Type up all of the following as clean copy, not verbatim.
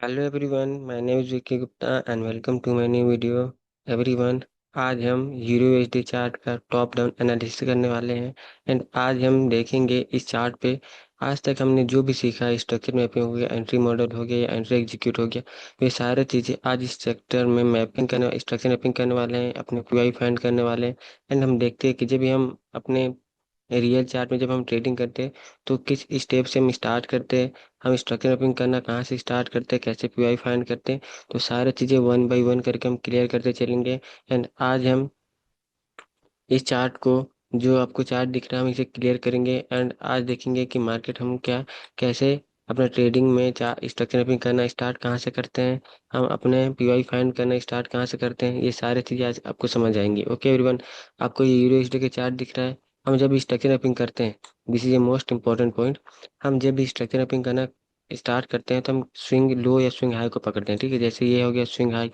Hello everyone, my name is Vicky Gupta and welcome to my new video. Everyone, आज हम euro USD chart का top down analysis करने वाले हैं। एंड आज हम देखेंगे इस चार्ट पे आज तक हमने जो भी सीखा है, स्ट्रक्चर मैपिंग हो गया, एंट्री मॉडल हो गया या एंट्री एग्जीक्यूट हो गया, ये सारी चीज़ें आज इस सेक्टर में मैपिंग करने स्ट्रक्चर मैपिंग करने वाले हैं, अपने पीआई फाइंड करने वाले हैं। एंड हम देखते हैं कि जब भी हम अपने रियल चार्ट में जब हम ट्रेडिंग करते हैं तो किस स्टेप से हम स्टार्ट करते हैं, हम स्ट्रक्चर मैपिंग करना कहाँ से स्टार्ट करते हैं, कैसे पीआई फाइंड करते हैं। तो सारी चीज़ें वन बाय वन करके हम क्लियर करते चलेंगे। एंड आज हम इस चार्ट को, जो आपको चार्ट दिख रहा है, हम इसे क्लियर करेंगे। एंड आज देखेंगे कि मार्केट हम क्या कैसे अपना ट्रेडिंग में स्ट्रक्चर मैपिंग करना स्टार्ट कहाँ से करते हैं, हम अपने पीवाई फाइंड करना स्टार्ट कहाँ से करते हैं। ये सारी चीज़ें आज आपको समझ आएंगी। ओके एवरीवन, आपको ये यूरो एसडी के चार्ट दिख रहा है। हम जब भी स्ट्रक्चर मैपिंग करते हैं, this is a most important point. हम जब भी स्ट्रक्चर मैपिंग करना स्टार्ट करते हैं तो हम स्विंग लो या स्विंग हाई को पकड़ते हैं। ठीक है, जैसे ये हो गया स्विंग हाई,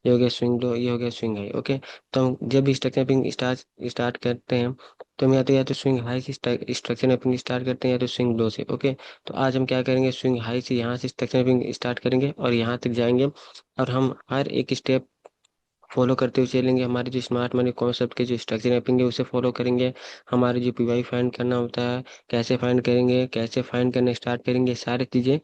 ये हो गया स्विंग लो, ये हो गया स्विंग हाई। ओके, तो हम जब भी स्ट्रक्चर मैपिंग स्टार्ट करते हैं तो हम या तो स्विंग हाई से स्ट्रक्चर मैपिंग स्टार्ट करते हैं या तो स्विंग लो से। ओके, तो आज हम क्या करेंगे, स्विंग हाई से यहाँ से स्ट्रक्चर मैपिंग स्टार्ट करेंगे और यहाँ तक जाएंगे। और हम हर एक स्टेप फॉलो करते हुए चलेंगे। हमारे जो स्मार्ट मनी कॉन्सेप्ट के जो स्ट्रक्चर मैपिंग है उसे फॉलो करेंगे। हमारे जो पीवाई फाइंड करना होता है, कैसे फाइंड करेंगे, कैसे फाइंड करना स्टार्ट करेंगे, सारी चीज़ें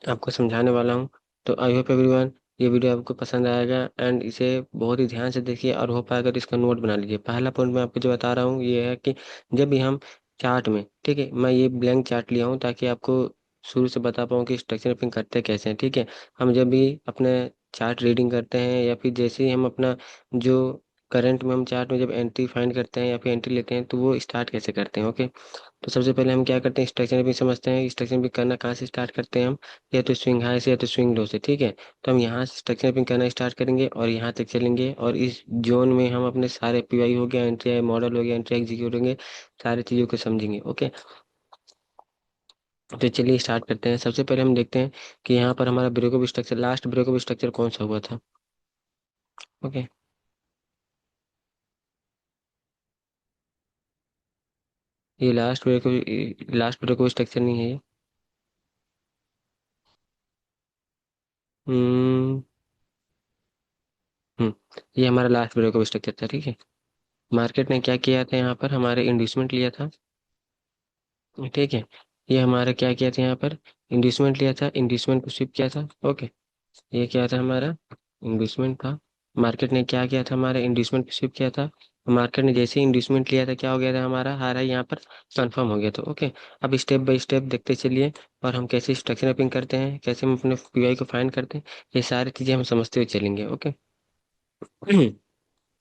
आपको समझाने वाला हूँ। तो आई होप एवरीवन ये वीडियो आपको पसंद आएगा एंड इसे बहुत ही ध्यान से देखिए और हो पाएगा तो इसका नोट बना लीजिए। पहला पॉइंट मैं आपको जो बता रहा हूँ ये है कि जब भी हम चार्ट में, ठीक है, मैं ये ब्लैंक चार्ट लिया हूँ ताकि आपको शुरू से बता पाऊँ कि स्ट्रक्चर मैपिंग करते कैसे हैं। ठीक है, हम जब भी अपने चार्ट रीडिंग करते हैं या फिर जैसे ही हम अपना जो करंट में हम चार्ट में जब एंट्री फाइंड करते हैं या फिर एंट्री लेते हैं तो वो स्टार्ट कैसे करते हैं। ओके, तो सबसे पहले हम क्या करते हैं, स्ट्रक्चर भी समझते हैं। स्ट्रक्चर भी करना कहाँ से स्टार्ट करते हैं हम, या तो स्विंग हाई से या तो स्विंग लो से। ठीक है, तो हम यहाँ से स्ट्रक्चर भी करना स्टार्ट करेंगे और यहाँ तक चलेंगे और इस जोन में हम अपने सारे पीआई हो गया, एंट्री मॉडल हो गया, एंट्री एग्जीक्यूट होंगे, सारी चीज़ों को समझेंगे। ओके, तो चलिए स्टार्ट करते हैं। सबसे पहले हम देखते हैं कि यहाँ पर हमारा breakup structure, last breakup structure कौन सा हुआ था। ओके, ये लास्ट ब्रेकअप स्ट्रक्चर नहीं है ये। हम्म ये हमारा लास्ट ब्रेकअप स्ट्रक्चर था। ठीक है, मार्केट ने क्या किया था, यहाँ पर हमारे इंड्यूसमेंट लिया था। ठीक है, ये हमारा क्या किया था, यहाँ पर इंड्यूसमेंट लिया था, इंड्यूसमेंट को स्विप किया था। ओके, ये क्या था हमारा इंड्यूसमेंट था। मार्केट ने क्या किया था, हमारा इंड्यूसमेंट को स्विप किया था। मार्केट ने जैसे ही इंड्यूसमेंट लिया था क्या हो गया था, हमारा हारा यहाँ पर कंफर्म हो गया था। ओके, अब स्टेप बाय स्टेप देखते चलिए और हम कैसे स्ट्रक्चर मैपिंग करते हैं, कैसे हम अपने पीआई को फाइंड करते हैं, ये सारी चीजें हम समझते हुए चलेंगे। ओके,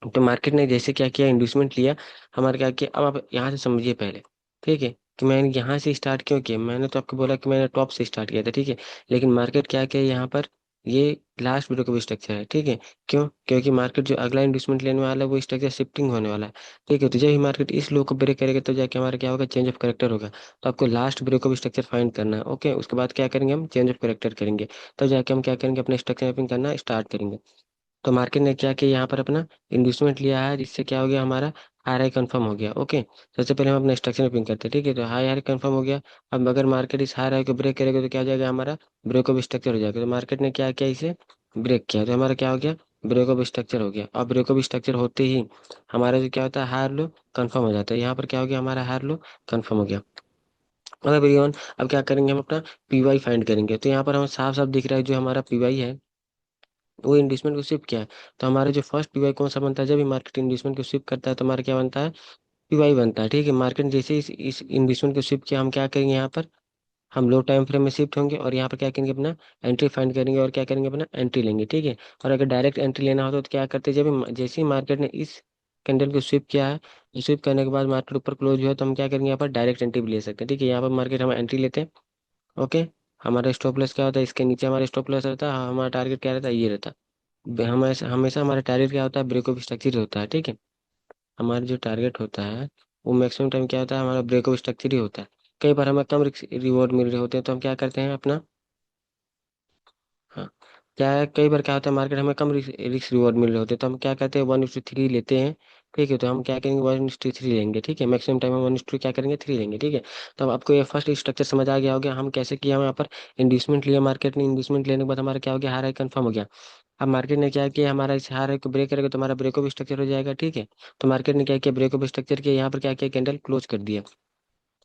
तो मार्केट ने जैसे क्या किया, इंड्यूसमेंट लिया, हमारे क्या किया, अब आप यहाँ से समझिए पहले। ठीक है, कि मैंने यहाँ से स्टार्ट क्यों किया, मैंने तो आपको बोला कि मैंने टॉप से स्टार्ट किया था। ठीक है, लेकिन मार्केट क्या किया यहाँ पर, ये लास्ट वीडियो का भी स्ट्रक्चर है। ठीक है, क्यों, क्योंकि मार्केट जो अगला इंड्यूसमेंट लेने वाला है वो स्ट्रक्चर शिफ्टिंग होने वाला है। ठीक है, तो जब ही मार्केट इस लो को ब्रेक करेगा तो जाके हमारा क्या होगा, चेंज ऑफ करेक्टर होगा। तो आपको last break of structure find करना है। ओके, उसके बाद क्या करेंगे, हम चेंज ऑफ करेक्टर करेंगे, तब जाके हम क्या करेंगे, अपने स्ट्रक्चर मैपिंग करना स्टार्ट करेंगे। तो मार्केट ने क्या किया, यहाँ पर अपना इन्वेस्टमेंट लिया है, जिससे क्या हो गया, हमारा आर आई कन्फर्म हो गया। ओके, सबसे पहले हम अपना स्ट्रक्चर पिन करते हैं। ठीक है, तो हाई आर कन्फर्म हो गया। अब अगर मार्केट इस हाई आर को ब्रेक करेगा तो क्या हो जाएगा, हमारा ब्रेक ऑफ स्ट्रक्चर हो जाएगा। तो मार्केट ने क्या किया, इसे ब्रेक किया तो हमारा क्या हो गया, ब्रेक ऑफ स्ट्रक्चर हो गया। और ब्रेक ऑफ स्ट्रक्चर होते ही हमारा जो क्या होता है, हायर लो कन्फर्म हो जाता है। यहाँ पर क्या हो गया, हमारा हायर लो कन्फर्म हो गया। अगर भैया अब क्या करेंगे, हम अपना पीवाई फाइंड करेंगे। तो यहाँ पर हमें साफ साफ दिख रहा है जो हमारा पीवाई है वो इंडस्टमेंट को शिफ्ट किया है। तो हमारा जो फर्स्ट पीवाई कौन सा बनता है, जब भी मार्केट इंडस्टमेंट को शिफ्ट करता है तो हमारा क्या बनता है, पीवाई बनता है। ठीक है, मार्केट जैसे ही इस इंडस्टमेंट को शिफ्ट किया, हम क्या करेंगे, यहाँ पर हम लो टाइम फ्रेम में शिफ्ट होंगे और यहाँ पर क्या करेंगे, अपना एंट्री फाइंड करेंगे और क्या करेंगे, अपना एंट्री लेंगे। ठीक है, और अगर डायरेक्ट एंट्री लेना होता तो क्या करते हैं, जैसे ही मार्केट ने इस कैंडल को स्विप किया है, स्विप करने के बाद मार्केट ऊपर क्लोज हुआ है तो हम क्या करेंगे, यहाँ पर डायरेक्ट एंट्री भी ले सकते हैं। ठीक है, यहाँ पर मार्केट हम एंट्री लेते हैं। ओके, हमारा स्टॉप लॉस क्या होता है, इसके नीचे हमारा स्टॉप लॉस रहता है, हमारा टारगेट क्या रहता है, ये रहता है। हमेशा हमेशा हमारा टारगेट क्या होता है, ब्रेक ऑफ स्ट्रक्चर होता है। ठीक है, हमारा जो टारगेट होता है वो मैक्सिमम टाइम क्या होता है, हमारा ब्रेक ऑफ स्ट्रक्चर ही होता है। कई बार हमें कम रिवॉर्ड मिल रहे होते हैं तो हम क्या करते हैं अपना, हाँ, क्या है, कई बार क्या होता है, मार्केट हमें कम रिस्क रिवॉर्ड मिल रहे होते हैं तो हम क्या करते हैं, 1:3 लेते हैं। ठीक है, तो हम क्या करेंगे, 1:3 लेंगे। ठीक है, मैक्सिमम टाइम हम 1:3 क्या करेंगे, 3 लेंगे। ठीक है, तो अब आपको ये फर्स्ट स्ट्रक्चर समझ आ गया होगा हम कैसे किया। हम यहाँ पर इंड्यूसमेंट लिया मार्केट ने, इंड्यूसमेंट लेने के बाद हमारा क्या हो गया, हार हाई कंफर्म हो गया। अब मार्केट ने क्या किया, हमारा इस हार को ब्रेक करेगा तो हमारा ब्रेक ऑफ स्ट्रक्चर हो जाएगा। ठीक है, तो मार्केट ने क्या किया, ब्रेक ऑफ स्ट्रक्चर किया, यहाँ पर क्या किया, कैंडल क्लोज कर दिया।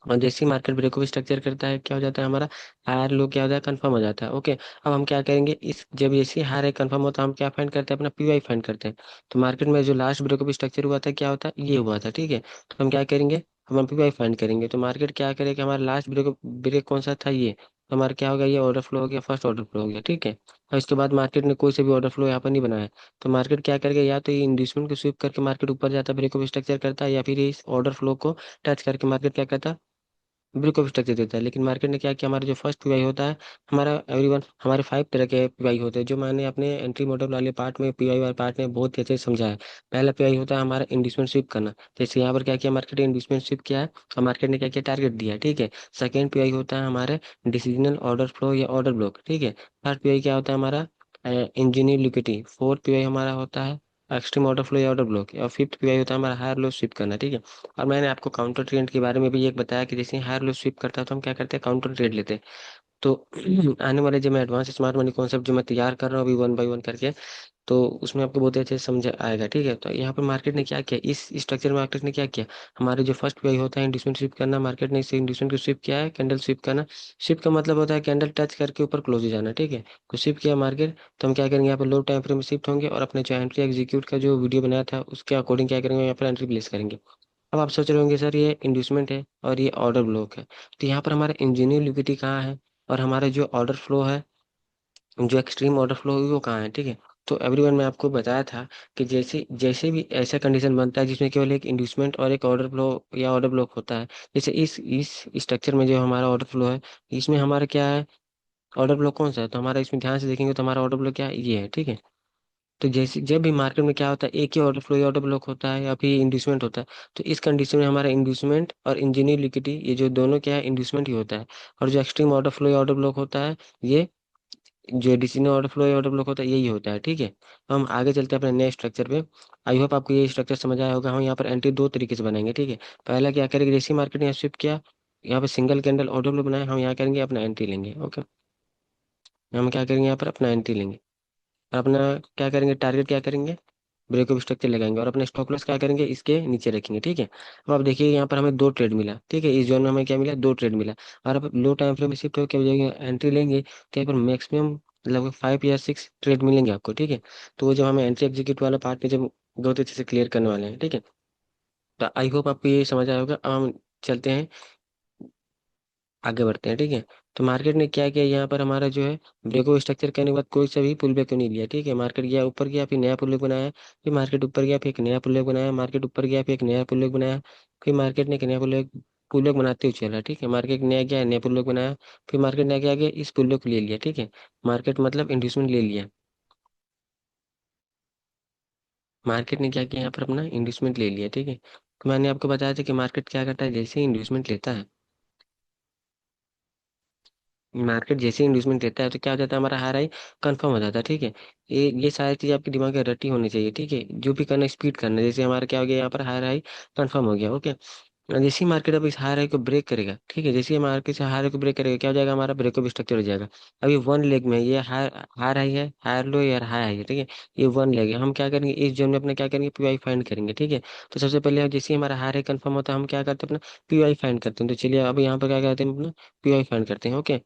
और जैसे ही मार्केट ब्रेक ऑफ स्ट्रक्चर करता है क्या हो जाता है, हमारा हायर लो क्या होता है, कंफर्म हो जाता है। ओके, अब हम क्या करेंगे, इस जब जैसे ही हायर है कंफर्म होता है हम क्या फाइंड करते हैं, अपना पीवाई फाइंड करते हैं। तो मार्केट में जो लास्ट ब्रेक ऑफ स्ट्रक्चर हुआ था क्या होता है, ये हुआ था। ठीक है, तो हम क्या करेंगे, हम पीवाई फाइंड करेंगे। तो मार्केट क्या करेगा, हमारा लास्ट ब्रेक कौन सा था, ये। तो हमारा क्या होगा, ये ऑर्डर फ्लो हो गया, फर्स्ट ऑर्डर फ्लो हो गया। ठीक है, और इसके बाद मार्केट ने कोई से भी ऑर्डर फ्लो यहाँ पर नहीं बनाया। तो मार्केट क्या करेगा, या तो ये इंड्यूसमेंट को स्विप करके मार्केट ऊपर जाता है, ब्रेक ऑफ स्ट्रक्चर करता है, या फिर ये इस ऑर्डर फ्लो को टच करके मार्केट क्या करता है, ब्रेक ऑफ स्ट्रक्चर देता है। लेकिन मार्केट ने क्या किया, हमारा जो फर्स्ट पीवाई होता है, हमारा एवरीवन हमारे 5 तरह के पीवाई होते हैं, जो मैंने अपने एंट्री मॉडल वाले पार्ट में, पीवाई वाले पार्ट में बहुत ही अच्छे से समझा है। पहला पीवाई होता है हमारा इंड्यूसमेंट स्विप करना। जैसे यहाँ पर क्या किया, मार्केट ने इंड्यूसमेंट स्विप किया है और मार्केट ने क्या किया, टारगेट दिया है। ठीक है, सेकेंड पीवाई होता है हमारे डिसीजनल ऑर्डर फ्लो या ऑर्डर ब्लॉक। ठीक है, थर्ड पीवाई क्या होता है हमारा, इंजीनियर लिक्विडिटी। फोर्थ पीवाई हमारा होता है एक्सट्रीम ऑर्डर फ्लो या ऑर्डर ब्लॉक। और फिफ्थ पीवाई होता है हमारा हायर लो स्विप करना। ठीक है, और मैंने आपको काउंटर ट्रेड के बारे में भी एक बताया कि जैसे हायर लो स्वीप करता है तो हम क्या करते हैं, काउंटर ट्रेड लेते हैं। तो आने वाले जो मैं एडवांस स्मार्ट मनी कॉन्सेप्ट जो मैं तैयार कर रहा हूँ अभी 1 बाय 1 करके, तो उसमें आपको बहुत ही अच्छे से समझ आएगा। ठीक है, तो यहाँ पर मार्केट ने क्या किया, इस स्ट्रक्चर में मार्केट ने क्या किया, हमारे जो फर्स्ट पे होता है इंड्यूसमेंट स्विप करना, मार्केट ने इसे इंड्यूसमेंट को स्विप किया है, कैंडल स्विप करना। स्विप का मतलब होता है कैंडल टच करके ऊपर क्लोज हो जाना। ठीक है, तो स्विप किया मार्केट, तो हम क्या करेंगे, यहाँ पर लो टाइम फ्रेम में शिफ्ट होंगे और अपने जो एंट्री एग्जीक्यूट का जो वीडियो बनाया था उसके अकॉर्डिंग क्या करेंगे, यहाँ पर एंट्री प्लेस करेंगे। अब आप सोच रहे होंगे सर ये इंड्यूसमेंट है और ये ऑर्डर ब्लॉक है, तो यहाँ पर हमारा इंजीनियर लिक्विडिटी कहाँ है, और हमारा जो ऑर्डर फ्लो है, जो एक्सट्रीम ऑर्डर फ्लो है वो कहाँ है। ठीक है, तो एवरीवन मैं आपको बताया था कि जैसे जैसे भी ऐसा कंडीशन बनता है जिसमें केवल एक इंड्यूसमेंट और एक ऑर्डर फ्लो या ऑर्डर ब्लॉक होता है, जैसे इस स्ट्रक्चर में जो हमारा ऑर्डर फ्लो है, इसमें हमारा क्या है, ऑर्डर ब्लॉक कौन सा है, तो हमारा इसमें ध्यान से देखेंगे तो हमारा ऑर्डर ब्लॉक क्या है, ये है। ठीक है, तो जैसे जब भी मार्केट में क्या होता है, एक ही ऑर्डर फ्लो या ऑर्डर ब्लॉक होता है या फिर इंड्यूसमेंट होता है, तो इस कंडीशन में हमारा इंड्यूसमेंट और इंजीनियर लिक्विडिटी ये जो दोनों क्या है, इंड्यूसमेंट ही होता है। और जो एक्सट्रीम ऑर्डर फ्लो या ऑर्डर ब्लॉक होता है, ये जो डिसीजन ऑर्डर फ्लो या ऑर्डर ब्लॉक होता है यही होता है। ठीक है, तो हम आगे चलते हैं अपने नए स्ट्रक्चर पे। आई होप आपको ये स्ट्रक्चर समझ आया होगा। हम यहाँ पर एंट्री दो तरीके से बनाएंगे। ठीक है, पहला क्या करेंगे, जैसे मार्केट ने स्विप किया, यहाँ पे सिंगल कैंडल ऑर्डर फ्लो बनाए, हम यहाँ करेंगे अपना एंट्री लेंगे। ओके, हम क्या करेंगे, यहाँ पर अपना एंट्री लेंगे और अपना क्या करेंगे, टारगेट क्या करेंगे, ब्रेक ऑफ स्ट्रक्चर लगाएंगे और अपने स्टॉप लॉस क्या करेंगे, इसके नीचे रखेंगे। ठीक है, अब आप देखिए यहाँ पर हमें दो ट्रेड मिला। ठीक है, इस जोन में हमें क्या मिला, दो ट्रेड मिला। और अब लो टाइम फ्रेम में शिफ्ट होकर क्या हो जाएगा, एंट्री लेंगे तो यहाँ पर मैक्सिमम लगभग 5 या 6 ट्रेड मिलेंगे आपको। ठीक है, तो वो जब हमें एंट्री एग्जीक्यूट वाला पार्ट में जब बहुत अच्छे से क्लियर करने वाले हैं। ठीक है, तो आई होप आपको ये समझ आया होगा। अब हम चलते हैं, आगे बढ़ते हैं। ठीक है, तो मार्केट ने क्या किया, यहाँ पर हमारा जो है ब्रेकआउट स्ट्रक्चर करने के बाद कोई सा भी पुल बैक नहीं लिया। ठीक है, मार्केट गया ऊपर गया, फिर नया पुल बैक बनाया, फिर मार्केट ऊपर गया, फिर एक नया पुल बैक बनाया, मार्केट ऊपर गया, फिर एक नया पुल बैक बनाया, फिर मार्केट ने एक नया पुल बैक बनाते हुए चला। ठीक है, मार्केट नया गया, नया पुल बैक बनाया, फिर मार्केट ने क्या गया, इस पुल बैक को ले लिया। ठीक है, मार्केट मतलब इंड्यूसमेंट ले लिया, मार्केट ने क्या किया, यहाँ पर अपना इंड्यूसमेंट ले लिया। ठीक है, तो मैंने आपको बताया था कि मार्केट क्या करता है, जैसे ही इंड्यूसमेंट लेता है, मार्केट जैसे ही इंड्यूसमेंट देता है तो क्या हो जाता है, हमारा हार हाई कंफर्म हो जाता है। ठीक है, ये सारी चीज आपके दिमाग में रटी होनी चाहिए। ठीक है, जो भी करना स्पीड करना, जैसे हमारा क्या हो गया, यहाँ पर हार हाई कंफर्म हो गया। ओके, जैसे ही मार्केट अब इस हाई हाई को ब्रेक करेगा, ठीक है, जैसे ही मार्केट से हाई हाई को ब्रेक करेगा क्या हो जाएगा, हमारा ब्रेकअप स्ट्रक्चर हो जाएगा। अभी वन लेग में ये हाई हाई हाई है, हायर लो या हाई हाई है। ठीक है, ये वन लेग है, हम क्या करेंगे, इस जोन में अपना क्या करेंगे, पीवाई फाइंड करेंगे। ठीक है, तो सबसे पहले जैसे ही हमारा हाई हाई कंफर्म होता है हम क्या करते हैं, अपना पीवाई फाइंड करते हैं। तो चलिए अब यहाँ पर क्या करते हैं, अपना पीवाई फाइंड करते हैं। ओके,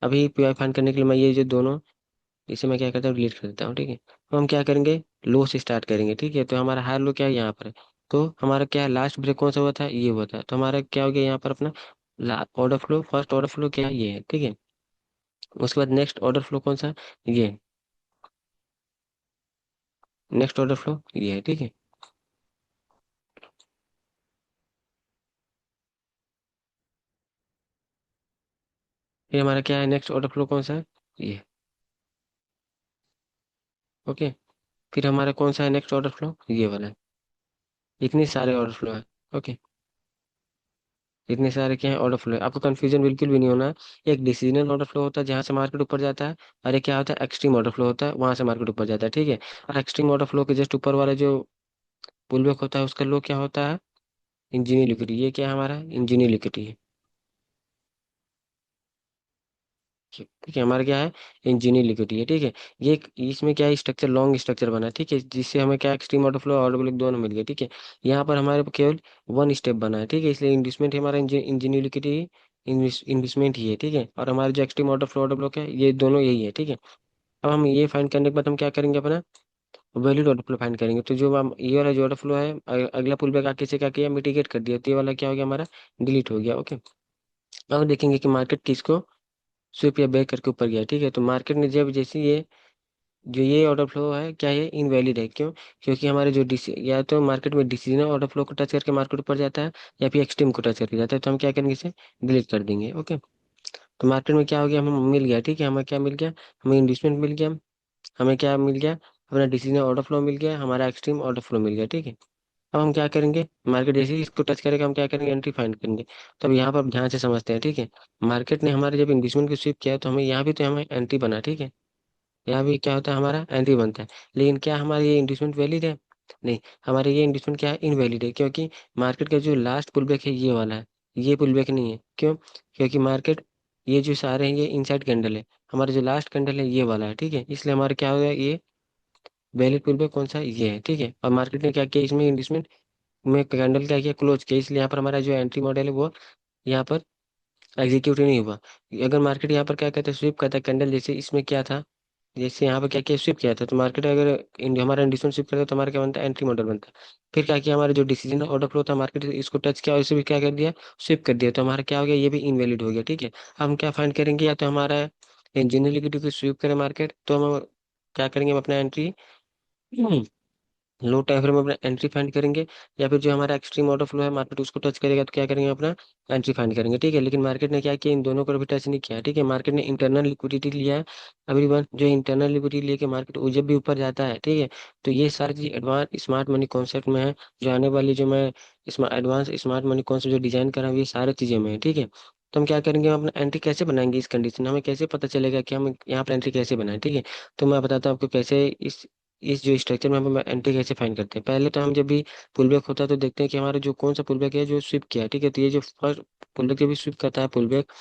अभी पीआई फाइंड करने के लिए मैं ये जो दोनों, इसे मैं क्या करता हूँ, डिलीट कर देता हूँ। ठीक है, तो हम क्या करेंगे, लो से स्टार्ट करेंगे। ठीक है, तो हमारा हायर लो क्या है, यहाँ पर है। तो हमारा क्या लास्ट ब्रेक कौन सा हुआ था, ये हुआ था, तो हमारा क्या हो गया, यहाँ पर अपना order flow, first order flow क्या है, ये है। ठीक है, उसके बाद नेक्स्ट ऑर्डर फ्लो कौन सा, ये है, नेक्स्ट ऑर्डर फ्लो ये है। ठीक है, फिर हमारा क्या है, नेक्स्ट ऑर्डर फ्लो कौन सा है, ये है। ओके, फिर हमारा कौन सा है नेक्स्ट ऑर्डर फ्लो, ये वाला है। इतने सारे ऑर्डर फ्लो है। ओके, इतने सारे क्या है, ऑर्डर फ्लो है, आपको कंफ्यूजन बिल्कुल भी नहीं होना है। एक डिसीजनल ऑर्डर फ्लो होता है जहां से मार्केट ऊपर जाता है, और एक क्या होता है, एक्सट्रीम ऑर्डर फ्लो होता है, वहां से मार्केट ऊपर जाता है। ठीक है, और एक्सट्रीम ऑर्डर फ्लो के जस्ट ऊपर वाला जो पुल बैक होता है उसका लो क्या होता है, इंजीनियर लिक्विडिटी। ये क्या है हमारा, इंजीनियर लिक्विडिटी है। ठीक है, हमारा क्या है, इंजीनियर लिक्विडिटी है। ठीक है, ये इसमें क्या है, स्ट्रक्चर लॉन्ग स्ट्रक्चर बना है। ठीक है, जिससे हमें क्या एक्सट्रीम ऑर्डर फ्लो और ऑर्डर ब्लॉक दोनों मिल गए। ठीक है, यहाँ पर हमारे को केवल वन स्टेप बना है। ठीक है, इसलिए इन्वेस्टमेंट हमारा इंजीनियर लिक्विडिटी इन्वेस्टमेंट ही है। ठीक है, और हमारे जो extreme order flow order block है ये दोनों यही है। ठीक है, अब हम ये फाइंड करने के बाद हम क्या करेंगे, अपना वैलिड ऑर्डर फ्लो फाइंड करेंगे। तो जो हम ये वाला जो ऑर्डर फ्लो है, अगला पुल बैक आके से क्या किया, मिटिगेट कर दिया, तो ये वाला क्या हो गया हमारा, डिलीट हो गया। ओके, अब देखेंगे कि मार्केट किसको स्विप या बैक करके ऊपर गया। ठीक है, तो मार्केट ने जब जैसे ये जो ये ऑर्डर फ्लो है क्या, ये इनवैलिड है। क्यों, क्योंकि हमारे जो या तो मार्केट में डिसीजन ऑर्डर फ्लो को टच करके मार्केट ऊपर जाता है, या फिर एक्सट्रीम को टच करके जाता है। तो हम क्या करेंगे, इसे डिलीट कर देंगे। ओके, तो मार्केट में क्या हो गया, हमें मिल गया। ठीक है, हमें क्या मिल गया, हमें इन्वेस्टमेंट मिल गया, हमें क्या मिल गया, अपना डिसीजन ऑर्डर फ्लो मिल गया, हमारा एक्सट्रीम ऑर्डर फ्लो मिल गया। ठीक है, अब हम क्या करेंगे, मार्केट जैसे ही इसको टच करेगा हम क्या करेंगे, एंट्री फाइंड करेंगे। तो अब यहाँ पर ध्यान से समझते हैं। ठीक है, मार्केट ने हमारे जब इन्वेस्टमेंट को स्विप किया तो हमें यहाँ भी तो हमें एंट्री बना। ठीक है, यहाँ भी क्या होता है, हमारा एंट्री बनता है। लेकिन क्या हमारी ये इन्वेस्टमेंट वैलिड है, नहीं, हमारे ये इन्वेस्टमेंट क्या है, इनवैलिड है। क्योंकि मार्केट का जो लास्ट पुल बैक है ये वाला है, ये पुल बैक नहीं है। क्यों, क्योंकि मार्केट ये जो सारे हैं ये इनसाइड कैंडल है, हमारा जो लास्ट कैंडल है ये वाला है। ठीक है, इसलिए हमारा क्या होगा, ये वैलिड पुल बैक कौन सा है, ये है। ठीक है, और मार्केट ने क्या किया, इसमें इन्वेस्टमेंट में कैंडल क्या किया, क्लोज किया, इसलिए यहाँ पर हमारा जो एंट्री मॉडल है वो यहाँ पर एग्जीक्यूट ही नहीं हुआ। अगर मार्केट यहाँ पर क्या कहता है, स्विप करता है कैंडल, जैसे इसमें क्या था, जैसे यहाँ पर क्या किया, स्विप किया था, तो मार्केट अगर हमारा इंडिसेंट स्विप करता है तो हमारा क्या बनता है, एंट्री मॉडल बनता है। फिर क्या किया, हमारा जो डिसीजन ऑर्डर फ्लो था, मार्केट इसको टच किया और इसे भी क्या कर दिया, स्विप कर दिया, तो हमारा क्या हो गया, ये भी इनवैलिड हो गया। ठीक है, अब हम क्या फाइंड करेंगे, या तो हमारा इंजीनियर लिक्विडिटी को स्विप करे मार्केट, तो हम क्या करेंगे, हम अपना एंट्री लो टाइम फ्रेम में अपना एंट्री फाइंड करेंगे, या फिर जो हमारा एक्सट्रीम ऑर्डर फ्लो है मार्केट उसको टच करेगा तो क्या करेंगे, अपना एंट्री फाइंड करेंगे। ठीक है, लेकिन मार्केट ने क्या किया, इन दोनों को भी टच नहीं किया। ठीक है, मार्केट ने इंटरनल लिक्विडिटी लिया है। एवरीवन, जो इंटरनल लिक्विडिटी लेके मार्केट वो जब भी ऊपर जाता है, ठीक है, तो ये सारी चीज एडवांस स्मार्ट मनी कॉन्सेप्ट में है। जो आने वाली जो मैं इसमें एडवांस स्मार्ट मनी कॉन्सेप्ट जो डिजाइन कर रहा हूँ, ये सारी चीजें में है। ठीक है, तो हम क्या करेंगे, हम अपना एंट्री कैसे बनाएंगे इस कंडीशन में, हमें कैसे पता चलेगा कि हम यहाँ पर एंट्री कैसे बनाएं। ठीक है, तो मैं बताता हूँ आपको कैसे इस जो स्ट्रक्चर में हम एंट्री कैसे फाइंड करते हैं। पहले तो हम जब भी पुल बैक होता है तो देखते हैं कि हमारा जो कौन सा पुल बैक है जो स्विप किया है। ठीक है, तो ये जो फर्स्ट पुल बैक जब भी स्विप करता है पुल बैक,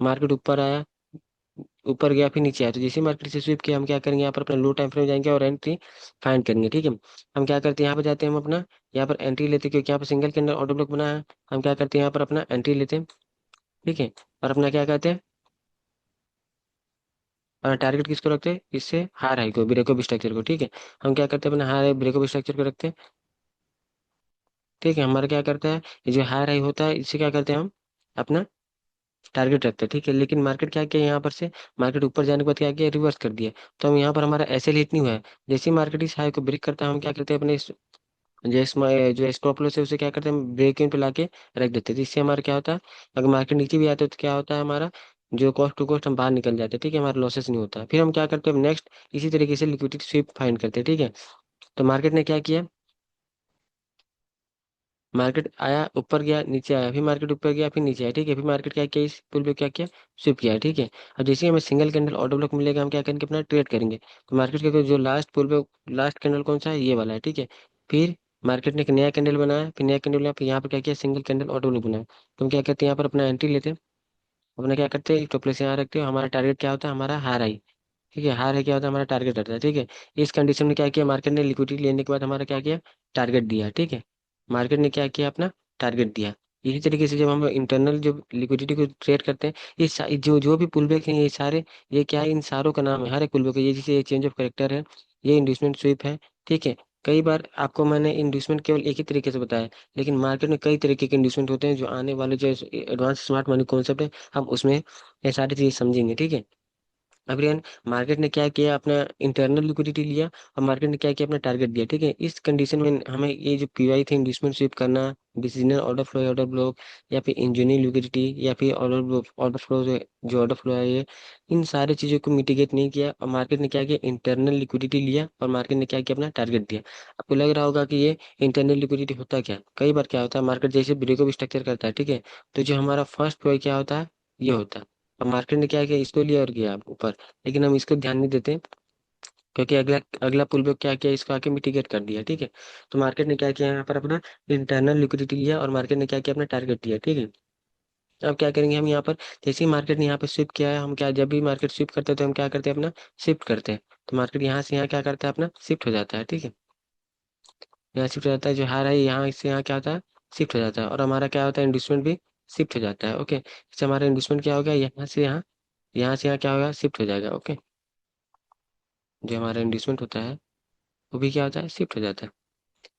मार्केट ऊपर आया, ऊपर गया फिर नीचे आया, तो जैसे मार्केट से स्विप किया हम क्या करेंगे, यहाँ पर अपना लो टाइम फ्रेम जाएंगे और एंट्री फाइंड करेंगे। ठीक है, हम क्या करते हैं, यहाँ पर जाते हैं, हम अपना यहाँ पर एंट्री लेते हैं, क्योंकि यहाँ पर सिंगल के अंदर ऑटो ब्लॉक बना है। हम क्या करते हैं, यहाँ पर अपना एंट्री लेते हैं। ठीक है, और अपना क्या कहते हैं, टारगेट किसको रखते हैं, इससे हार हाई को, ब्रेकअप स्ट्रक्चर को। ठीक है, हम क्या करते हैं, अपना हार ब्रेकअप स्ट्रक्चर को रखते हैं। ठीक है, हमारा क्या करता है, ये जो हाई हाई होता है इससे क्या करते हैं, हम अपना टारगेट रखते हैं। ठीक है, लेकिन मार्केट क्या किया, यहाँ पर से मार्केट ऊपर जाने के बाद क्या किया, रिवर्स कर दिया। तो हम यहाँ पर हमारा ऐसे हिट नहीं हुआ है। जैसे ही मार्केट इस हाई को ब्रेक करता है हम क्या करते हैं, अपने जो स्टॉप लॉस है उसे क्या करते हैं, हम ब्रेक इन पे लाके रख देते हैं। तो इससे हमारा क्या होता है, अगर मार्केट नीचे भी आता है तो क्या होता है, हमारा जो कॉस्ट टू कॉस्ट हम बाहर निकल जाते हैं। ठीक है, हमारा लॉसेस नहीं होता। फिर हम क्या करते हैं, नेक्स्ट इसी तरीके से लिक्विडिटी स्वीप फाइंड करते हैं। ठीक है, तो मार्केट ने क्या किया, मार्केट आया, ऊपर गया, नीचे आया, फिर मार्केट ऊपर गया, फिर नीचे आया। ठीक है, फिर मार्केट क्या किया, इस पुल पे क्या किया, स्विप किया। ठीक है, अब जैसे ही हमें सिंगल कैंडल ऑर्डर ब्लॉक मिलेगा हम क्या करेंगे, अपना ट्रेड करेंगे। तो मार्केट का जो लास्ट पुल पे लास्ट कैंडल कौन सा है, ये वाला है। ठीक है, फिर मार्केट ने एक नया कैंडल बनाया, फिर नया कैंडल बनाया, फिर यहाँ पर क्या किया, सिंगल कैंडल ऑर्डर ब्लॉक बनाया। तो हम क्या करते हैं, यहाँ पर अपना एंट्री लेते हैं, अपना क्या करते हैं, स्टॉप लॉस यहाँ रखते हैं। हमारा टारगेट क्या होता है, हमारा हार आई। ठीक है, हार है क्या होता है, हमारा टारगेट रहता है। ठीक है, इस कंडीशन में क्या किया, मार्केट ने लिक्विडिटी लेने के बाद हमारा क्या किया, टारगेट दिया। ठीक है, मार्केट ने क्या किया, अपना टारगेट दिया। इसी तरीके से जब हम इंटरनल जो लिक्विडिटी को ट्रेड करते हैं, जो जो भी पुल बैक है ये सारे, ये क्या है, इन सारों का नाम है, हर एक पुल बैक, ये जैसे ये चेंज ऑफ करेक्टर है, ये इंड्यूसमेंट स्वीप है। ठीक है, कई बार आपको मैंने इंड्यूसमेंट केवल एक ही तरीके से बताया, लेकिन मार्केट में कई तरीके के इंड्यूसमेंट होते हैं। जो आने वाले जो एडवांस स्मार्ट मनी कॉन्सेप्ट है हम उसमें ये सारी चीजें समझेंगे। ठीक है, अब रियन, मार्केट ने क्या किया, अपना इंटरनल लिक्विडिटी लिया और मार्केट ने क्या किया, अपना टारगेट दिया। ठीक है, इस कंडीशन में हमें ये जो पीवाई थे, इंड्यूसमेंट स्वीप करना, decisional order flow, order block, या फिर इंजीनियर लिक्विडिटी, या फिर ऑर्डर फ्लो, जो ऑर्डर फ्लो है ये, इन सारी चीजों को मिटिगेट नहीं किया और मार्केट ने क्या किया, इंटरनल लिक्विडिटी लिया और मार्केट ने क्या किया, अपना टारगेट दिया। आपको लग रहा होगा कि ये इंटरनल लिक्विडिटी होता क्या है? कई बार क्या होता है, मार्केट जैसे ब्रेकअप स्ट्रक्चर करता है, ठीक है, तो जो हमारा फर्स्ट पॉइंट क्या होता है, ये होता है। अब मार्केट ने क्या किया, इसको लिया और गया ऊपर, लेकिन हम इसको ध्यान नहीं देते। क्योंकि अगला अगला पुल बैक क्या किया, इसको आके मिटिगेट कर दिया। ठीक है, तो मार्केट ने क्या किया यहाँ पर अपना इंटरनल लिक्विडिटी लिया और मार्केट ने क्या किया, अपना टारगेट दिया। ठीक है, अब क्या करेंगे हम यहाँ पर, जैसे ही मार्केट ने यहाँ पे स्विप किया है, हम क्या, जब भी मार्केट स्विप करते हैं तो हम क्या करते हैं, अपना शिफ्ट करते हैं। तो मार्केट यहाँ से यहाँ क्या करता है, अपना शिफ्ट हो जाता है। ठीक है, यहाँ शिफ्ट हो जाता है, जो हार है यहाँ से यहाँ क्या होता है, शिफ्ट हो जाता है, और हमारा क्या होता है, इन्वेस्टमेंट भी शिफ्ट हो जाता है। ओके, इससे हमारा इन्वेस्टमेंट क्या होगा, यहाँ से यहाँ, यहाँ से यहाँ क्या होगा, शिफ्ट हो जाएगा। ओके, जो हमारा इन्वेस्टमेंट होता है वो भी क्या होता है, शिफ्ट हो जाता है।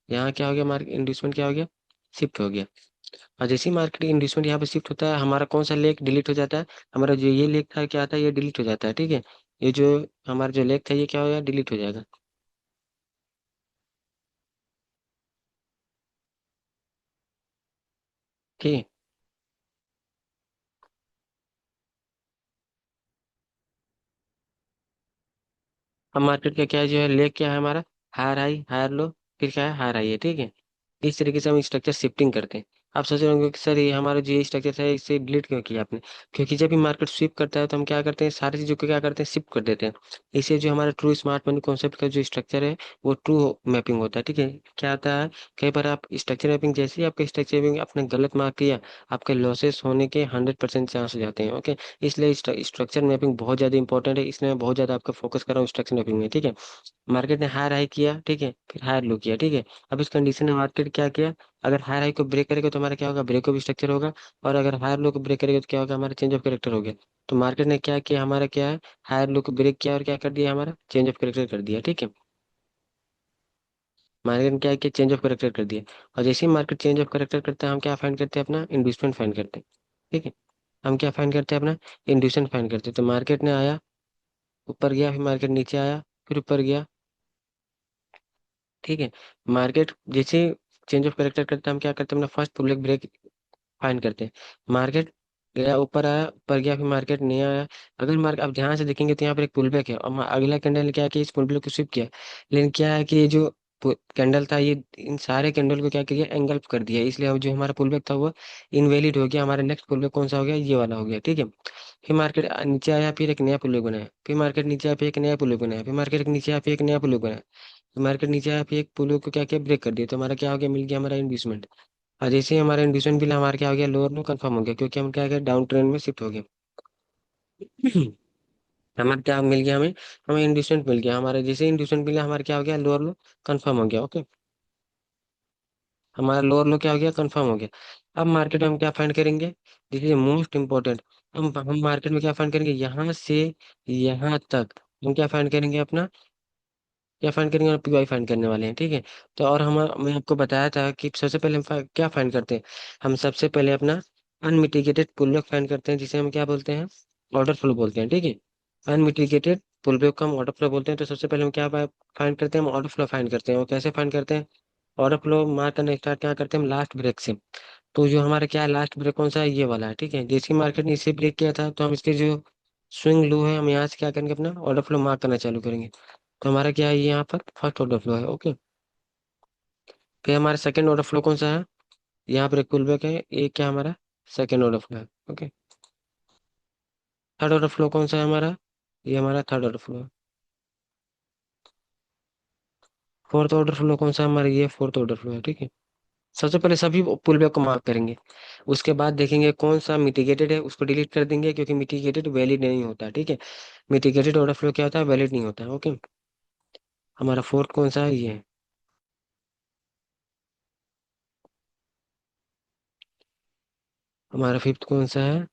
यहाँ क्या हो गया, मार्केट इन्वेस्टमेंट क्या हो गया, शिफ्ट हो गया। और जैसे ही मार्केट इन्वेस्टमेंट यहाँ पे शिफ्ट होता है, हमारा कौन सा लेग डिलीट हो जाता है, हमारा जो ये लेग था क्या आता है, ये डिलीट हो जाता है। ठीक है, ये जो हमारा जो लेग था ये क्या हो गया, डिलीट हो जाएगा। ठीक है, अब मार्केट का क्या है, जो है लेग क्या है हमारा, हायर हाई हायर लो, फिर क्या है, हायर हाई है। ठीक है, इस तरीके से हम स्ट्रक्चर शिफ्टिंग करते हैं। आप सोच रहे होंगे कि सर ये हमारा जो ये स्ट्रक्चर है इसे डिलीट क्यों किया आपने, क्योंकि जब भी मार्केट स्विप करता है तो हम क्या करते हैं, सारी चीजों को क्या करते हैं, शिफ्ट कर देते हैं। इससे जो हमारा ट्रू स्मार्ट मनी कॉन्सेप्ट का जो स्ट्रक्चर है वो ट्रू मैपिंग होता है। ठीक है, क्या होता है, कई बार आप स्ट्रक्चर मैपिंग, जैसे ही आपका स्ट्रक्चर मैपिंग आपने गलत मार्क किया, आपके लॉसेस होने के 100% चांस हो जाते हैं। ओके, इसलिए स्ट्रक्चर मैपिंग बहुत ज्यादा इंपॉर्टेंट है, इसलिए मैं बहुत ज्यादा आपका फोकस कर रहा हूँ स्ट्रक्चर मैपिंग में। ठीक है, मार्केट ने हायर हाई किया, ठीक है, फिर हायर लो किया। ठीक है, अब इस कंडीशन में मार्केट क्या किया, अगर हायर हाई को ब्रेक करेगा तो हमारा क्या होगा, ब्रेक ऑफ स्ट्रक्चर होगा, और अगर हायर लो को ब्रेक करेगा तो क्या होगा, हमारा चेंज ऑफ कैरेक्टर हो गया। तो मार्केट ने क्या किया, हमारा क्या है, हायर लो को ब्रेक किया और क्या कर दिया, हमारा चेंज ऑफ कैरेक्टर कर दिया। ठीक है, मार्केट ने क्या किया, चेंज ऑफ कैरेक्टर कर दिया। और जैसे ही मार्केट चेंज ऑफ कैरेक्टर करता है, हम क्या फाइंड करते हैं, अपना इंड्यूसमेंट फाइंड करते हैं। ठीक है, हम क्या फाइंड करते हैं, अपना इंड्यूसमेंट फाइंड करते हैं। तो मार्केट ने आया, ऊपर गया, फिर मार्केट नीचे आया, फिर ऊपर गया। ठीक है, मार्केट जैसे चेंज ऑफ कैरेक्टर करता है, हम क्या करते हैं, अपना फर्स्ट पब्लिक ब्रेक फाइंड करते हैं। मार्केट गया, ऊपर आया, ऊपर गया, फिर मार्केट नहीं आया। अगर मार्केट, अब ध्यान से देखेंगे तो यहाँ पर एक पुल बैक है, और अगला कैंडल क्या किया, इस पुल बैक को स्विप किया। लेकिन क्या है कि ये जो कैंडल था, ये इन सारे कैंडल को क्या किया, एंगल्फ कर दिया, इसलिए अब जो हमारा पुल बैक था वो इनवैलिड हो गया। हमारा नेक्स्ट पुल बैक कौन सा हो गया, ये वाला हो गया। ठीक है, फिर मार्केट नीचे आया, फिर एक नया पुल बैक बनाया, फिर मार्केट नीचे आया, फिर एक नया पुल बैक बनाया, फिर मार्केट नीचे आया, फिर एक नया पुल बैक बनाया। तो मार्केट नीचे आया, फिर एक पुल को क्या किया, ब्रेक कर दिया, तो हमारा क्या हो गया, मिल गया हमारा इंड्यूसमेंट। और जैसे ही हमारा इंड्यूसमेंट बिल हमारा क्या हो गया, लोअर लो कंफर्म हो गया, क्योंकि हम क्या गए, डाउन ट्रेंड में शिफ्ट हो गए। हमारा क्या मिल गया, हमें हमें इंड्यूसमेंट मिल गया, हमारा जैसे इंड्यूसमेंट मिला, हमारा क्या हो गया, लोअर लो कंफर्म हो गया। ओके, हमारा लोअर लो क्या हो गया, कंफर्म हो गया। अब मार्केट में हम क्या फाइंड करेंगे, दिस इज मोस्ट इंपॉर्टेंट। हम मार्केट में क्या फाइंड करेंगे, यहाँ से यहाँ तक हम क्या फाइंड करेंगे, अपना क्या फाइंड करेंगे, और पीवाई फाइंड करने वाले हैं। ठीक है, तो और हम, मैं आपको बताया था कि सबसे पहले हम क्या फाइंड करते हैं, हम सबसे पहले अपना अनमिटिगेटेड पुलबैक फाइंड करते हैं, जिसे हम क्या बोलते हैं, ऑर्डर फ्लो बोलते हैं। ठीक है, अनमिटिगेटेड पुलबैक को हम ऑर्डर फ्लो बोलते हैं। तो सबसे पहले हम क्या फाइंड करते हैं, हम ऑर्डर फ्लो फाइंड करते हैं। वो कैसे फाइंड करते हैं, ऑर्डर फ्लो मार्क करना स्टार्ट क्या करते हैं, हम लास्ट ब्रेक से। तो जो हमारा क्या है, लास्ट ब्रेक कौन सा है, ये वाला है। ठीक है, जैसे मार्केट ने इसे ब्रेक किया था, तो हम इसके जो स्विंग लो है, हम यहाँ से क्या करेंगे, अपना ऑर्डर फ्लो मार्क करना चालू करेंगे। तो हमारा क्या है, ये यहाँ पर फर्स्ट ऑर्डर फ्लो है। ओके, फिर हमारा सेकंड ऑर्डर फ्लो कौन सा है, यहाँ पर एक पुल बैक है, ये क्या हमारा सेकंड ऑर्डर फ्लो है। ओके, थर्ड ऑर्डर फ्लो कौन सा है हमारा, ये हमारा थर्ड ऑर्डर फ्लो है। फोर्थ ऑर्डर फ्लो कौन सा है हमारा, ये फोर्थ ऑर्डर फ्लो है। ठीक है, सबसे पहले सभी पुल बैक को मार्क करेंगे, उसके बाद देखेंगे कौन सा मिटिगेटेड है, उसको डिलीट कर देंगे, क्योंकि मिटिगेटेड वैलिड नहीं होता। ठीक है, मिटिगेटेड ऑर्डर फ्लो क्या होता है, वैलिड नहीं होता। ओके, हमारा फोर्थ कौन सा है, ये है। हमारा फिफ्थ कौन सा है,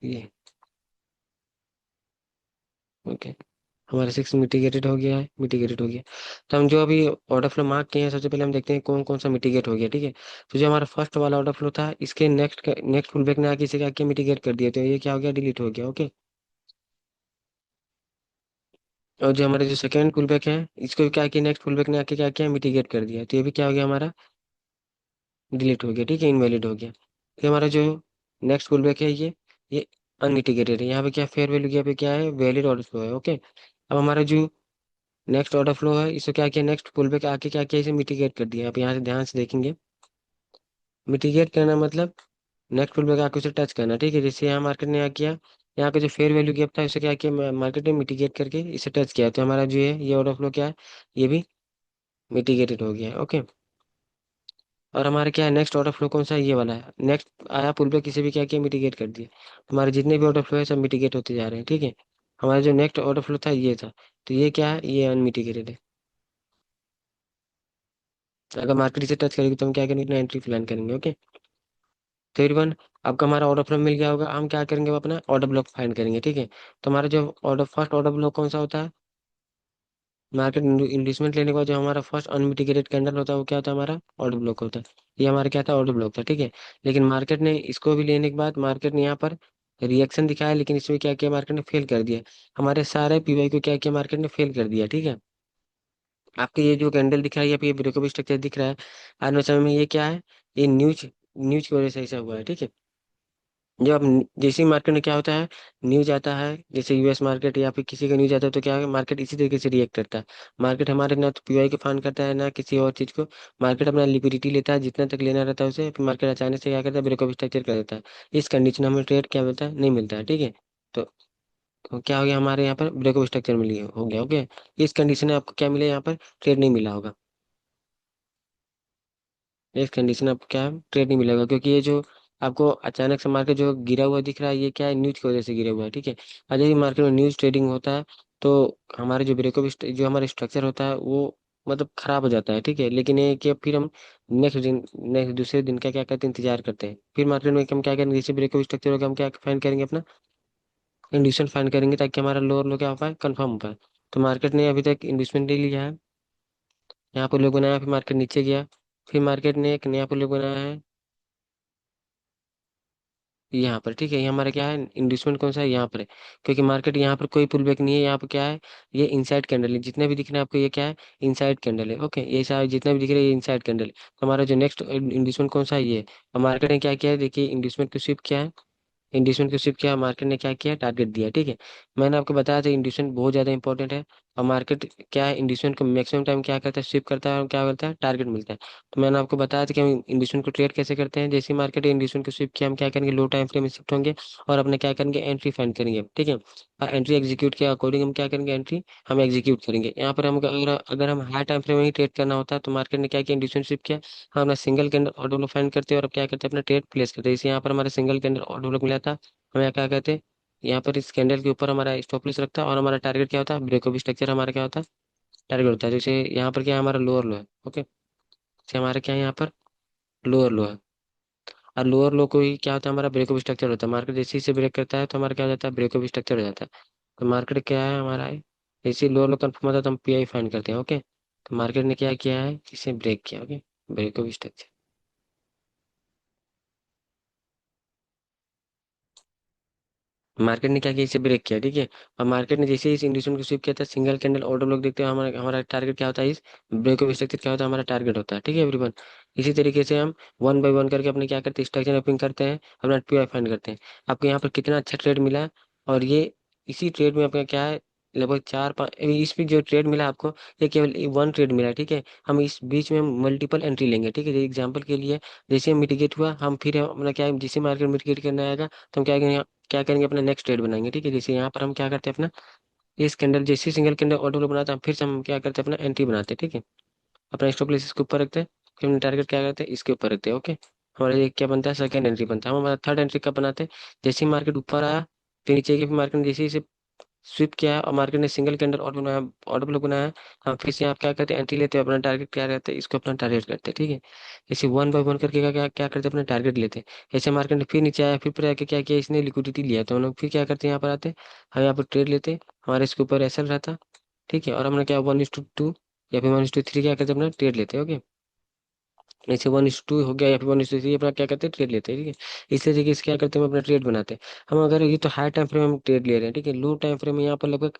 ये। ओके, हमारा सिक्स मिटिगेटेड हो गया है, मिटिगेटेड हो गया। तो हम जो अभी ऑर्डर फ्लो मार्क किए हैं, सबसे पहले हम देखते हैं कौन कौन सा मिटिगेट हो गया। ठीक है, तो जो हमारा फर्स्ट वाला ऑर्डर फ्लो था, इसके नेक्स्ट नेक्स्ट पुल बैक ने आके इसे क्या किया, मिटिगेट कर दिया, तो ये क्या हो गया, डिलीट हो गया। ओके, और जो हमारा जो सेकंड पुल बैक है, इसको भी क्या किया, नेक्स्ट पुल बैक ने आके क्या किया, मिटिगेट कर दिया, तो ये भी क्या हो गया, हमारा डिलीट हो गया। ठीक है, इनवैलिड हो गया। फिर हमारा जो नेक्स्ट पुल बैक है, ये अनमिटिगेटेड है, यहाँ पे क्या फेयर वैल्यू, यहाँ पे क्या है, वैलिड ऑर्डर फ्लो है। ओके, अब हमारा जो नेक्स्ट ऑर्डर फ्लो है, इसको क्या किया, नेक्स्ट पुल बैक आके क्या किया, इसे मिटिगेट कर दिया। आप यहाँ से ध्यान से देखेंगे, मिटिगेट करना मतलब नेक्स्ट पुल बैक आके उसे टच करना। ठीक है, जैसे यहाँ मार्केट ने क्या किया, यहाँ का जो फेयर वैल्यू गैप था उसे क्या किया मार्केट ने मिटिगेट करके इसे टच किया, तो हमारा जो है ये ऑर्डर फ्लो क्या है, ये भी मिटिगेटेड हो गया है। ओके, और हमारे क्या है नेक्स्ट ऑर्डर फ्लो कौन सा है, ये वाला है। नेक्स्ट आया पुल बैक, इसे भी क्या किया मिटिगेट कर दिया। हमारे जितने भी ऑर्डर फ्लो है सब मिटिगेट होते जा रहे हैं, ठीक है। हमारा जो नेक्स्ट ऑर्डर फ्लो था ये था, तो ये क्या है, ये अनमिटिगेटेड है। अगर मार्केट इसे टच करेगी तो हम क्या करेंगे, अपना एंट्री प्लान करेंगे। ओके, तो एवरीवन, आपका हमारा ऑर्डर फ्लो मिल गया होगा। हम क्या करेंगे, अब अपना ऑर्डर ब्लॉक फाइंड करेंगे, ठीक है। तो हमारा जो ऑर्डर फर्स्ट ऑर्डर ब्लॉक कौन सा होता है, मार्केट इंड्यूसमेंट लेने के बाद जो हमारा फर्स्ट अनमिटिगेटेड कैंडल होता है वो क्या होता है, हमारा ऑर्डर ब्लॉक होता है। ये हमारा क्या था, ऑर्डर ब्लॉक था, ठीक है। लेकिन मार्केट ने इसको भी लेने के बाद मार्केट ने यहाँ पर रिएक्शन दिखाया, लेकिन इसमें क्या किया, मार्केट ने फेल कर दिया। हमारे सारे पीवाई को क्या किया, मार्केट ने फेल कर दिया, ठीक है। आपके ये जो कैंडल दिख रहा है या फिर ये ब्रेकअप स्ट्रक्चर दिख रहा है, आज में समय में ये क्या है, ये न्यूज न्यूज की वजह से ऐसा हुआ है, ठीक है। जब आप जैसे ही मार्केट में क्या होता है, न्यूज आता है, जैसे यूएस मार्केट या फिर किसी का न्यूज आता है, तो क्या है, मार्केट इसी तरीके से रिएक्ट करता है। मार्केट हमारे ना तो पीवाई को फान करता है ना किसी और चीज को। मार्केट अपना लिक्विडिटी लेता है जितना तक लेना रहता है उसे, फिर मार्केट अचानक से क्या करता है, ब्रेकअप स्ट्रक्चर कर देता है। इस कंडीशन में हमें ट्रेड क्या मिलता है, नहीं मिलता है, ठीक है। तो क्या हो गया, हमारे यहाँ पर ब्रेकअप स्ट्रक्चर मिल गया, हो गया। ओके, इस कंडीशन में आपको क्या मिला, यहाँ पर ट्रेड नहीं मिला होगा। इस कंडीशन आपको क्या है, ट्रेड नहीं मिलेगा, क्योंकि ये जो आपको अचानक से मार्केट जो गिरा हुआ दिख रहा है, ये क्या है, न्यूज की वजह से गिरा हुआ है, ठीक है। और जब मार्केट में न्यूज ट्रेडिंग होता है तो हमारे जो ब्रेकअप जो हमारा स्ट्रक्चर होता है वो मतलब खराब हो जाता है, ठीक है। लेकिन ये कि फिर हम नेक्स्ट दूसरे दिन का क्या करते हैं, इंतजार करते हैं। फिर मार्केट में हम क्या करेंगे, जैसे ब्रेकअप स्ट्रक्चर होगा हम क्या फाइंड करेंगे, अपना इंड्यूसेंट फाइंड करेंगे, ताकि हमारा लोअर लो क्या हो पाए, कंफर्म हो पाए। तो मार्केट ने अभी तक इंड्यूसमेंट ले लिया है, यहाँ पर लोग बनाया, फिर मार्केट नीचे गया, फिर मार्केट ने एक नया पुल बनाया है यहाँ पर, ठीक है। ये हमारा क्या है, इंडस्टमेंट कौन सा है, यहाँ पर है। क्योंकि मार्केट यहाँ पर कोई पुल बैक नहीं है, यहाँ पर क्या है, ये इनसाइड कैंडल है। जितने भी दिख रहे हैं आपको ये क्या है, इनसाइड कैंडल है। ओके, ये सारे जितने भी दिख रहे हैं ये इनसाइड कैंडल है। तो हमारा जो नेक्स्ट इंडस्टमेंट कौन सा है, ये है। और मार्केट ने क्या किया है, देखिए इंडस्टमेंट को स्विप किया है। इंड्यूसमेंट को स्विप किया, मार्केट ने क्या किया, टारगेट दिया, ठीक है। मैंने आपको बताया था इंड्यूसमेंट बहुत ज्यादा इंपॉर्टेंट है। और मार्केट क्या है, इंड्यूसमेंट को मैक्सिमम टाइम क्या करता है, स्विप करता है, और क्या करता है, टारगेट मिलता है। तो मैंने आपको बताया था कि हम इंड्यूसमेंट को ट्रेड कैसे करते हैं। जैसे ही मार्केट इंड्यूसमेंट को स्विप किया, हम क्या करेंगे, लो टाइम फ्रेम में शिफ्ट होंगे और अपने क्या करेंगे, एंट्री फाइंड करेंगे, ठीक है। और एंट्री एग्जीक्यूट के अकॉर्डिंग हम क्या करेंगे, एंट्री हम एग्जीक्यूट करेंगे। यहाँ पर हम अगर हम हाई टाइम फ्रेम में ही ट्रेड करना होता है तो मार्केट ने क्या किया, इंड्यूसमेंट स्विप किया, हम अपना सिंगल कैंडल ऑर्डर फाइंड करते हैं और अब क्या करते हैं, अपना ट्रेड प्लेस करते हैं। जैसे यहाँ पर हमारा सिंगल कैंडल ऑर्डर मिला था, हम यहाँ क्या कहते हैं, यहाँ पर इस कैंडल के ऊपर हमारा स्टॉप लॉस रखता है और हमारा टारगेट क्या होता है, ब्रेकअप स्ट्रक्चर हमारा क्या होता है, टारगेट होता है। जैसे यहाँ पर क्या है, हमारा लोअर लो है। ओके, जैसे हमारा क्या है, यहाँ पर लोअर लो है। और लोअर लो को ही क्या होता है, हमारा ब्रेकअप स्ट्रक्चर होता है। मार्केट जैसे ही से ब्रेक करता है तो हमारा क्या हो जाता है, ब्रेकअप स्ट्रक्चर हो जाता है। तो मार्केट क्या है हमारा है, जैसे लोअर लो कन्फर्म होता है तो हम पीआई फाइंड करते हैं। ओके, तो मार्केट ने क्या किया है, इसे ब्रेक किया। ओके, ब्रेकअप स्ट्रक्चर, मार्केट ने क्या किया, इसे ब्रेक किया, ठीक है। और मार्केट ने जैसे ही इस इंडिकेशन को स्विप किया था, सिंगल कैंडल ऑर्डर लोग देखते हैं, हमारा हमारा टारगेट क्या होता है, इस ब्रेक ऑफ स्ट्रक्चर क्या होता है, हमारा टारगेट होता है, ठीक है एवरीवन। इसी तरीके से हम वन बाय वन करके अपने क्या करते हैं, स्ट्रक्चर मैपिंग करते हैं, अपना पीआई फाइंड करते हैं। आपको यहाँ पर कितना अच्छा ट्रेड मिला है। और ये इसी ट्रेड में आपका क्या है, लगभग चार पाँच, इस भी जो ट्रेड मिला आपको, ये केवल वन ट्रेड मिला है, ठीक है। हम इस बीच में मल्टीपल एंट्री लेंगे, ठीक है। एग्जाम्पल के लिए जैसे हम मिटिगेट हुआ, हम फिर अपना क्या है, जिसे मार्केट मिटिगेट करना आएगा तो हम क्या करेंगे, अपना नेक्स्ट ट्रेड बनाएंगे, ठीक है। जैसे यहाँ पर हम क्या करते हैं, अपना इस कैंडल जैसे सिंगल कैंडल ऑटो बनाते हैं, फिर से हम क्या करते हैं, अपना एंट्री बनाते हैं, ठीक है। अपना स्टॉप लॉस इसके ऊपर रखते हैं, फिर हम टारगेट क्या करते हैं, इसके ऊपर रखते हैं। ओके, हमारा ये क्या बनता है, सेकंड एंट्री बनता है। हम हमारा थर्ड एंट्री कब बनाते हैं, जैसे ही मार्केट ऊपर आया, फिर नीचे की, फिर मार्केट ने जैसे ही स्विप किया है और मार्केट ने सिंगल कैंडल ऑर्डर बनाया, ऑर्डर ब्लॉक बनाया है, हम फिर से आप क्या करते हैं, एंट्री लेते हैं, अपना टारगेट क्या रहता है, इसको अपना टारगेट करते हैं, ठीक है। ऐसे वन बाय वन करके क्या क्या क्या करते हैं, अपना टारगेट लेते हैं। ऐसे मार्केट ने फिर नीचे आया, फिर आके क्या किया, इसने लिक्विडिटी लिया, तो हम लोग फिर क्या करते हैं, यहाँ पर आते हैं, हम यहाँ पर ट्रेड लेते हैं, हमारे इसके ऊपर एसएल रहता, ठीक है। और हमने क्या 1:2 या फिर 1:3 क्या करते हैं, अपना ट्रेड लेते हैं। ओके, जैसे 1:2 हो गया या फिर 1:3 अपना क्या करते हैं, ट्रेड लेते हैं, ठीक है। इस तरीके से क्या करते हैं, हम अपना ट्रेड बनाते हैं। हम अगर ये तो हाई टाइम फ्रेम में ट्रेड ले रहे हैं, ठीक है। लो टाइम फ्रेम में यहाँ पर लगभग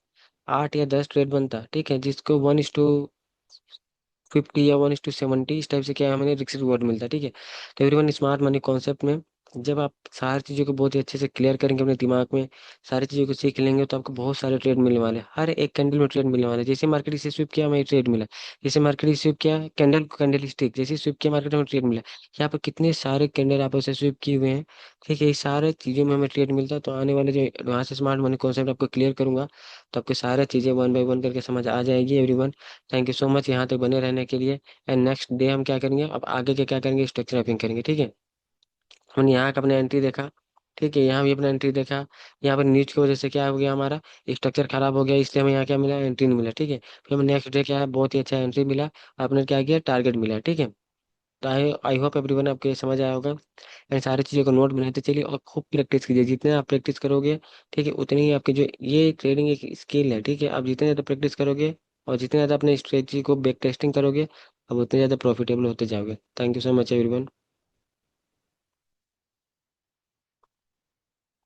8 या 10 ट्रेड बनता है, ठीक है, जिसको 1:50 या 1:70 इस टाइप से क्या है, हमें रिस्क रिवॉर्ड मिलता है, ठीक है। तो एवरीवन, स्मार्ट मनी कॉन्सेप्ट में जब आप सारी चीज़ों को बहुत ही अच्छे से क्लियर करेंगे अपने दिमाग में, सारी चीज़ों को सीख लेंगे, तो आपको बहुत सारे ट्रेड मिलने वाले हैं। हर एक कैंडल में ट्रेड मिलने वाला है। जैसे मार्केट इसे स्विप किया, हमें ट्रेड मिला। जैसे मार्केट इसे स्विप किया, कैंडल स्टिक जैसे स्विप किया, मार्केट में ट्रेड मिला। यहाँ पर कितने सारे कैंडल आप उसे स्विप किए हुए हैं। ठीक है, ये सारे चीज़ों में हमें ट्रेड मिलता है। तो आने वाले जो एडवांस स्मार्ट मनी कॉन्सेप्ट आपको क्लियर करूंगा, तो आपको सारी चीज़ें वन बाय वन करके समझ आ जाएगी everyone. Thank you so much यहाँ तक बने रहने के लिए। एंड नेक्स्ट डे हम क्या करेंगे, अब आगे के क्या करेंगे, स्ट्रक्चर मैपिंग करेंगे। ठीक है, हमने यहाँ का अपना एंट्री देखा। ठीक है, यहाँ भी अपना एंट्री देखा। यहाँ पर नीच की वजह से क्या हो गया, हमारा स्ट्रक्चर खराब हो गया, इसलिए हमें यहाँ क्या मिला, एंट्री नहीं मिला। ठीक है, फिर हमें नेक्स्ट डे क्या है, बहुत ही अच्छा एंट्री मिला। आपने क्या किया, टारगेट मिला। ठीक है, तो आई आई होप एवरीवन आपको ये समझ आया होगा। एंड सारी चीज़ों को नोट बनाते चलिए और खूब प्रैक्टिस कीजिए। जितने आप प्रैक्टिस करोगे, ठीक है, उतनी ही आपकी जो ये ट्रेडिंग एक स्किल है। ठीक है, आप जितने ज़्यादा प्रैक्टिस करोगे और जितने ज़्यादा अपने स्ट्रेटजी को बैक टेस्टिंग करोगे, अब उतने ज़्यादा प्रॉफिटेबल होते जाओगे। Thank you so much everyone.